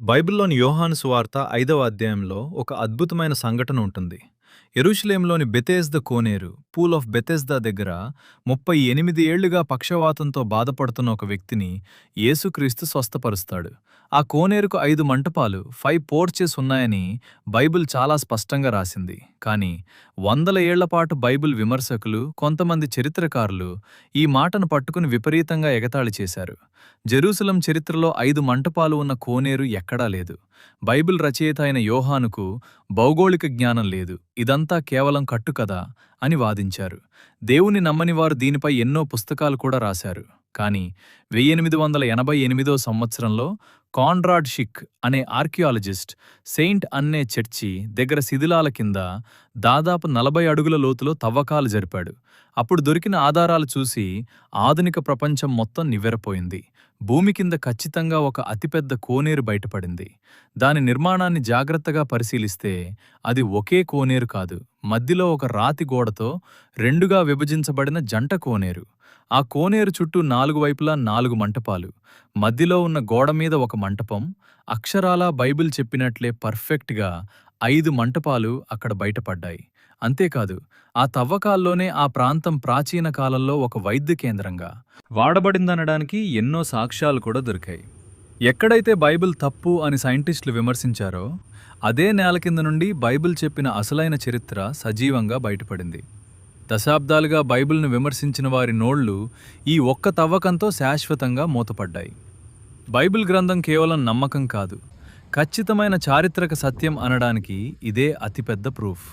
బైబిల్లోని యోహాను సువార్త 5వ అధ్యాయంలో ఒక అద్భుతమైన సంఘటన ఉంటుంది. యెరూషలేంలోని బెతెస్దా కోనేరు పూల్ ఆఫ్ బెతెస్దా దగ్గర 38 ఏళ్లుగా పక్షవాతంతో బాధపడుతున్న ఒక వ్యక్తిని యేసుక్రీస్తు స్వస్థపరుస్తాడు. ఆ కోనేరుకు 5 మంటపాలు 5 పోర్చెస్ ఉన్నాయని బైబిల్ చాలా స్పష్టంగా రాసింది. కానీ వందల ఏళ్లపాటు బైబిల్ విమర్శకులు, కొంతమంది చరిత్రకారులు ఈ మాటను పట్టుకుని విపరీతంగా ఎగతాళి చేశారు. జెరూసలం చరిత్రలో 5 మంటపాలు ఉన్న కోనేరు ఎక్కడా లేదు. బైబిల్ రచయిత అయిన యోహానుకు భౌగోళిక జ్ఞానం లేదు, ఇదంతా కేవలం కట్టుకథ అని వాదించారు. దేవుని నమ్మని వారు దీనిపై ఎన్నో పుస్తకాలు కూడా రాశారు. కానీ 1888 సంవత్సరంలో కాన్రాడ్ షిక్ అనే ఆర్కియాలజిస్ట్ సెయింట్ అన్నే చర్చి దగ్గర శిథిలాల కింద దాదాపు 40 అడుగుల లోతులో తవ్వకాలు జరిపాడు. అప్పుడు దొరికిన ఆధారాలు చూసి ఆధునిక ప్రపంచం మొత్తం నివ్వెరపోయింది. భూమి కింద ఖచ్చితంగా ఒక అతిపెద్ద కోనేరు బయటపడింది. దాని నిర్మాణాన్ని జాగ్రత్తగా పరిశీలిస్తే అది ఒకే కోనేరు కాదు, మధ్యలో ఒక రాతి గోడతో రెండుగా విభజించబడిన జంట కోనేరు. ఆ కోనేరు చుట్టూ 4 వైపులా 4 మంటపాలు, మధ్యలో ఉన్న గోడ మీద ఒక మంటపం. అక్షరాలా బైబిల్ చెప్పినట్లే పర్ఫెక్ట్గా 5 మంటపాలు అక్కడ బయటపడ్డాయి. అంతేకాదు, ఆ తవ్వకాల్లోనే ఆ ప్రాంతం ప్రాచీన కాలంలో ఒక వైద్య కేంద్రంగా వాడబడిందనడానికి ఎన్నో సాక్ష్యాలు కూడా దొరికాయి. ఎక్కడైతే బైబిల్ తప్పు అని సైంటిస్టులు విమర్శించారో అదే నేల కింద నుండి బైబిల్ చెప్పిన అసలైన చరిత్ర సజీవంగా బయటపడింది. దశాబ్దాలుగా బైబిల్ను విమర్శించిన వారి నోళ్లు ఈ ఒక్క తవ్వకంతో శాశ్వతంగా మూతపడ్డాయి. బైబిల్ గ్రంథం కేవలం నమ్మకం కాదు, ఖచ్చితమైన చారిత్రక సత్యం అనడానికి ఇదే అతిపెద్ద ప్రూఫ్.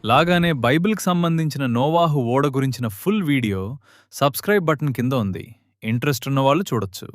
లాగానే బైబిల్కి సంబంధించిన నోవాహు ఓడ గురించిన ఫుల్ వీడియో సబ్స్క్రైబ్ బటన్ కింద ఉంది. ఇంట్రెస్ట్ ఉన్నవాళ్ళు చూడొచ్చు.